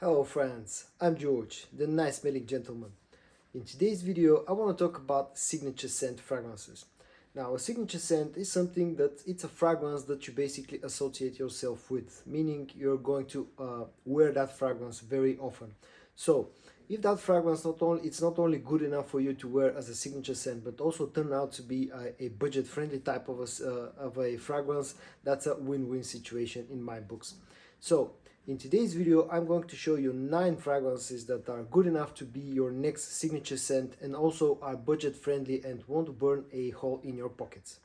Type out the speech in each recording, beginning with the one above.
Hello friends, I'm George, the nice smelling gentleman. In today's video, I want to talk about signature scent fragrances. Now, a signature scent is something that it's a fragrance that you basically associate yourself with, meaning you're going to wear that fragrance very often. So, if that fragrance it's not only good enough for you to wear as a signature scent, but also turn out to be a budget-friendly type of a fragrance, that's a win-win situation in my books. So, in today's video, I'm going to show you 9 fragrances that are good enough to be your next signature scent and also are budget friendly and won't burn a hole in your pockets.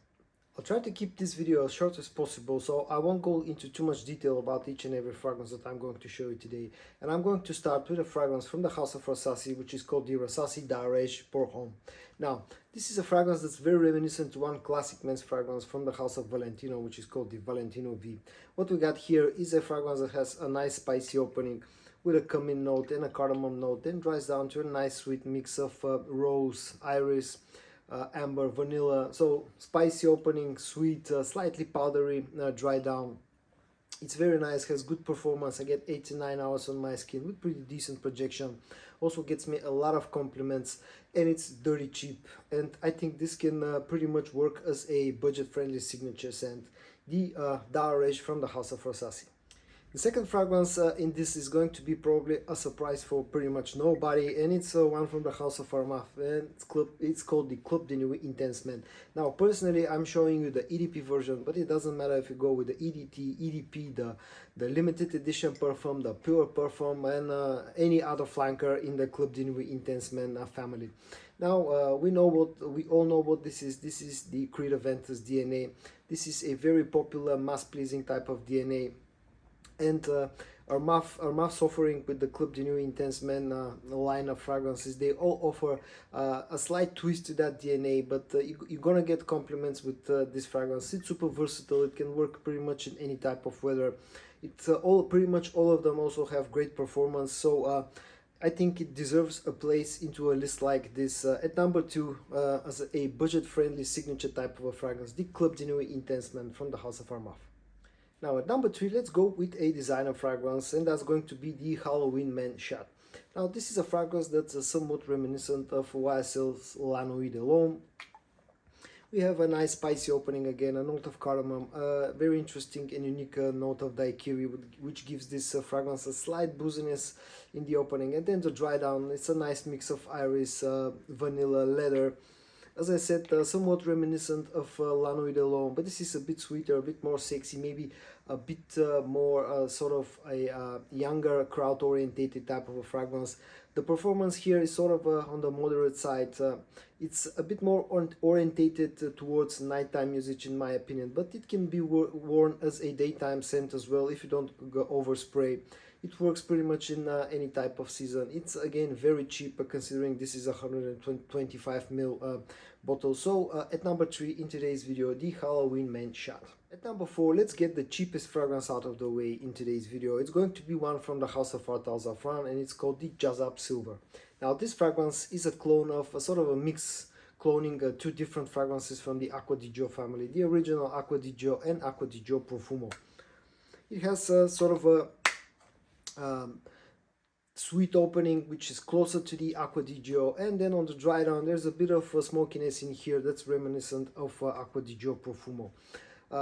I'll try to keep this video as short as possible, so I won't go into too much detail about each and every fragrance that I'm going to show you today. And I'm going to start with a fragrance from the house of Rasasi, which is called the Rasasi Daarej Pour Homme. Now, this is a fragrance that's very reminiscent to one classic men's fragrance from the house of Valentino, which is called the Valentino V. What we got here is a fragrance that has a nice spicy opening with a cumin note and a cardamom note, then dries down to a nice sweet mix of rose, iris, amber, vanilla. So spicy opening, sweet, slightly powdery, dry down. It's very nice, has good performance. I get 8 to 9 hours on my skin with pretty decent projection. Also gets me a lot of compliments, and it's dirty cheap. And I think this can pretty much work as a budget-friendly signature scent. The Daarej from the house of Rasasi. The second fragrance in this is going to be probably a surprise for pretty much nobody, and it's one from the house of Armaf, and it's called the Club de Nuit Intense Men. Now, personally, I'm showing you the EDP version, but it doesn't matter if you go with the EDT, EDP, the limited edition perfume, the pure perfume, and any other flanker in the Club de Nuit Intense Men family. Now, we all know what this is. This is the Creed Aventus DNA. This is a very popular, mass-pleasing type of DNA. And Armaf's offering with the Club de Nuit Intense Men line of fragrances, they all offer a slight twist to that DNA, but you're gonna get compliments with this fragrance. It's super versatile. It can work pretty much in any type of weather. It's pretty much all of them also have great performance. So I think it deserves a place into a list like this. At number 2, as a budget-friendly signature type of a fragrance, the Club de Nuit Intense Men from the house of Armaf. Now at number 3, let's go with a designer fragrance, and that's going to be the Halloween Man Shot. Now this is a fragrance that's somewhat reminiscent of YSL's La Nuit de l'Homme. We have a nice spicy opening again, a note of cardamom, a very interesting and unique note of daiquiri, which gives this fragrance a slight booziness in the opening, and then the dry down, it's a nice mix of iris, vanilla, leather. As I said, somewhat reminiscent of La Nuit de l'Homme, but this is a bit sweeter, a bit more sexy, maybe a bit more sort of a younger crowd-orientated type of a fragrance. The performance here is sort of on the moderate side. It's a bit more orientated towards nighttime usage in my opinion, but it can be worn as a daytime scent as well if you don't go overspray. It works pretty much in any type of season. It's again very cheap considering this is a 125 ml bottle. So at number 3 in today's video, the Halloween Man Shot. At number 4, let's get the cheapest fragrance out of the way in today's video. It's going to be one from the house of Zaafaran, and it's called the Jazzab Silver. Now this fragrance is a clone of a sort of a mix, cloning 2 different fragrances from the Acqua di Gio family, the original Acqua di Gio and Acqua di Gio Profumo. It has sort of a sweet opening which is closer to the Acqua di Gio, and then on the dry down there's a bit of smokiness in here that's reminiscent of Acqua di Gio Profumo.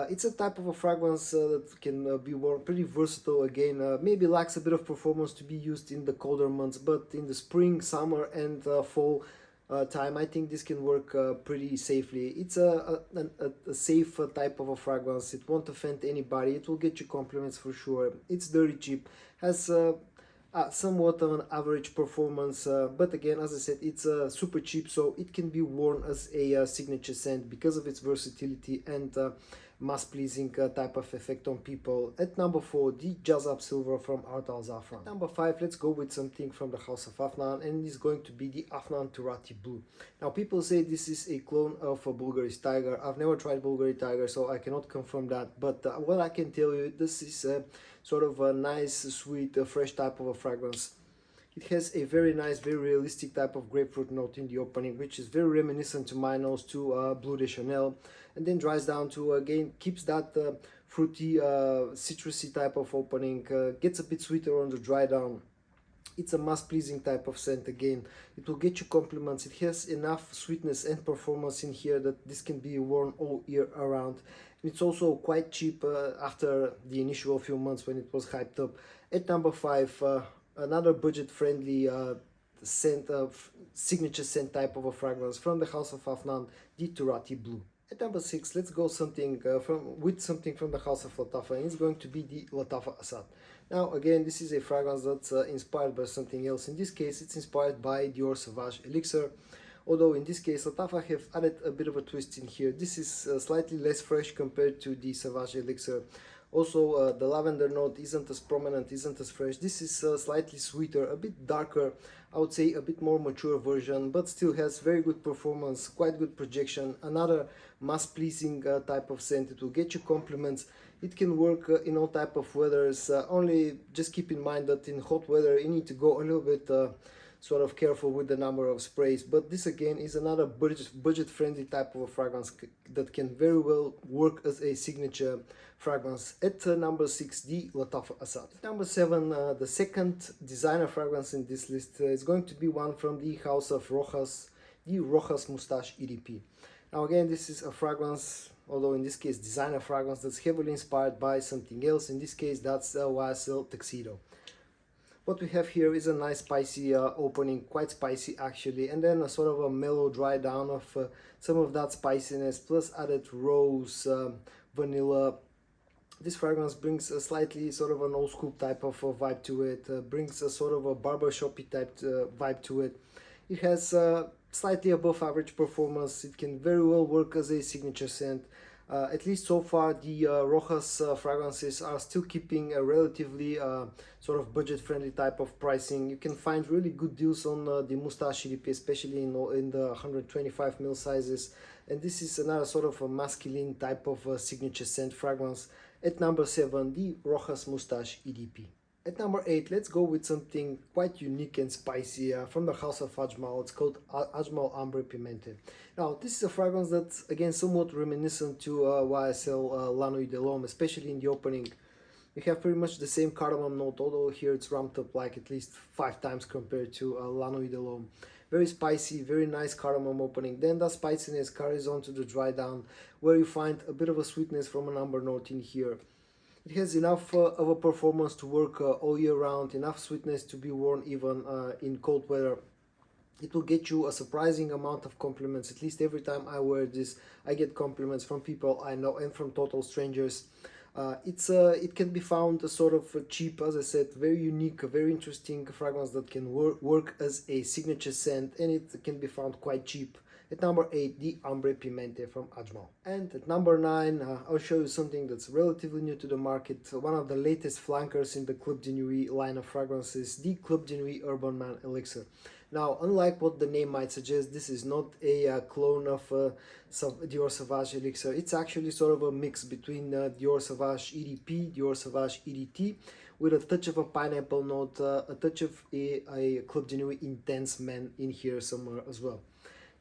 It's a type of a fragrance that can be worn pretty versatile again, maybe lacks a bit of performance to be used in the colder months, but in the spring, summer and fall time, I think this can work pretty safely. It's a safe type of a fragrance. It won't offend anybody. It will get you compliments for sure. It's dirty cheap, has somewhat of an average performance, but again, as I said, it's super cheap, so it can be worn as a signature scent because of its versatility and mass-pleasing type of effect on people. At number 4, the Jazzab Silver from Zaafaran. Number 5, let's go with something from the house of Afnan, and it's going to be the Afnan Turathi Blue. Now people say this is a clone of a Bulgari's Tiger. I've never tried Bulgari Tiger, so I cannot confirm that, but what I can tell you, this is sort of a nice, sweet, fresh type of a fragrance. It has a very nice, very realistic type of grapefruit note in the opening, which is very reminiscent to my nose, to Bleu de Chanel, and then dries down to, again, keeps that fruity, citrusy type of opening, gets a bit sweeter on the dry down. It's a mass-pleasing type of scent. Again, it will get you compliments. It has enough sweetness and performance in here that this can be worn all year around. It's also quite cheap after the initial few months when it was hyped up. At number 5, another budget-friendly scent of signature scent type of a fragrance from the house of Afnan, the Turathi Blue. At number 6, let's go something from the house of Lattafa, and it's going to be the Lattafa Asad. Now again, this is a fragrance that's inspired by something else. In this case, it's inspired by Dior Sauvage Elixir, although in this case Lattafa have added a bit of a twist in here. This is slightly less fresh compared to the Sauvage Elixir. Also, the lavender note isn't as prominent, isn't as fresh. This is slightly sweeter, a bit darker, I would say a bit more mature version, but still has very good performance, quite good projection. Another mass-pleasing type of scent. It will get you compliments. It can work in all type of weathers. Only just keep in mind that in hot weather you need to go a little bit sort of careful with the number of sprays, but this again is another budget friendly type of a fragrance that can very well work as a signature fragrance. At number 6, the Lattafa Asad. Number 7, the second designer fragrance in this list is going to be one from the house of Rochas, the Rochas Moustache EDP. Now again, this is a fragrance, although in this case designer fragrance, that's heavily inspired by something else. In this case, that's YSL Tuxedo. What we have here is a nice spicy opening, quite spicy actually, and then a sort of a mellow dry down of some of that spiciness, plus added rose, vanilla. This fragrance brings a slightly sort of an old school type of vibe to it, brings a sort of a barbershoppy type vibe to it. It has slightly above average performance. It can very well work as a signature scent. At least so far, the Rochas fragrances are still keeping a relatively sort of budget-friendly type of pricing. You can find really good deals on the Moustache EDP, especially in the 125ml sizes. And this is another sort of a masculine type of signature scent fragrance. At number 7, the Rochas Moustache EDP. At number 8, let's go with something quite unique and spicy from the house of Ajmal. It's called Ajmal Ambre Pimente. Now, this is a fragrance that's, again, somewhat reminiscent to YSL La Nuit de l'Homme, especially in the opening. You have pretty much the same cardamom note, although here it's ramped up like at least 5 times compared to La Nuit de l'Homme. Very spicy, very nice cardamom opening. Then that spiciness carries on to the dry down, where you find a bit of a sweetness from an amber note in here. It has enough of a performance to work all year round, enough sweetness to be worn even in cold weather. It will get you a surprising amount of compliments. At least every time I wear this, I get compliments from people I know and from total strangers. It can be found sort of cheap, as I said, very unique, very interesting fragrance that can work as a signature scent, and it can be found quite cheap. At number 8, the Ambre Pimente from Ajmal. And at number 9, I'll show you something that's relatively new to the market, one of the latest flankers in the Club de Nuit line of fragrances, the Club de Nuit Urban Man Elixir. Now, unlike what the name might suggest, this is not a clone of Dior Sauvage Elixir. It's actually sort of a mix between Dior Sauvage EDP, Dior Sauvage EDT, with a touch of a pineapple note, a touch of a Club de Nuit Intense Man in here somewhere as well.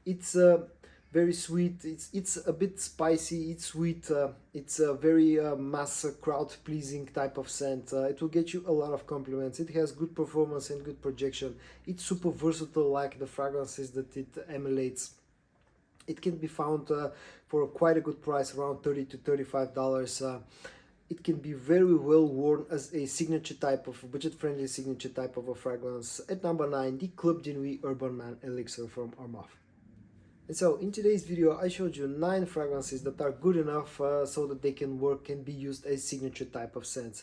It's very sweet, it's a bit spicy, it's sweet, it's a very mass crowd pleasing type of scent. It will get you a lot of compliments. It has good performance and good projection. It's super versatile like the fragrances that it emulates. It can be found for quite a good price, around $30 to $35. It can be very well worn as a signature type of budget-friendly signature type of a fragrance. At number 9, the Club de Nuit Urban Man Elixir from Armaf. And so in today's video, I showed you 9 fragrances that are good enough so that they can work and be used as signature type of scents.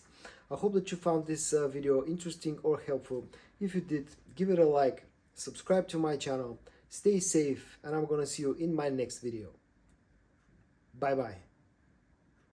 I hope that you found this video interesting or helpful. If you did, give it a like, subscribe to my channel, stay safe, and I'm gonna see you in my next video. Bye bye.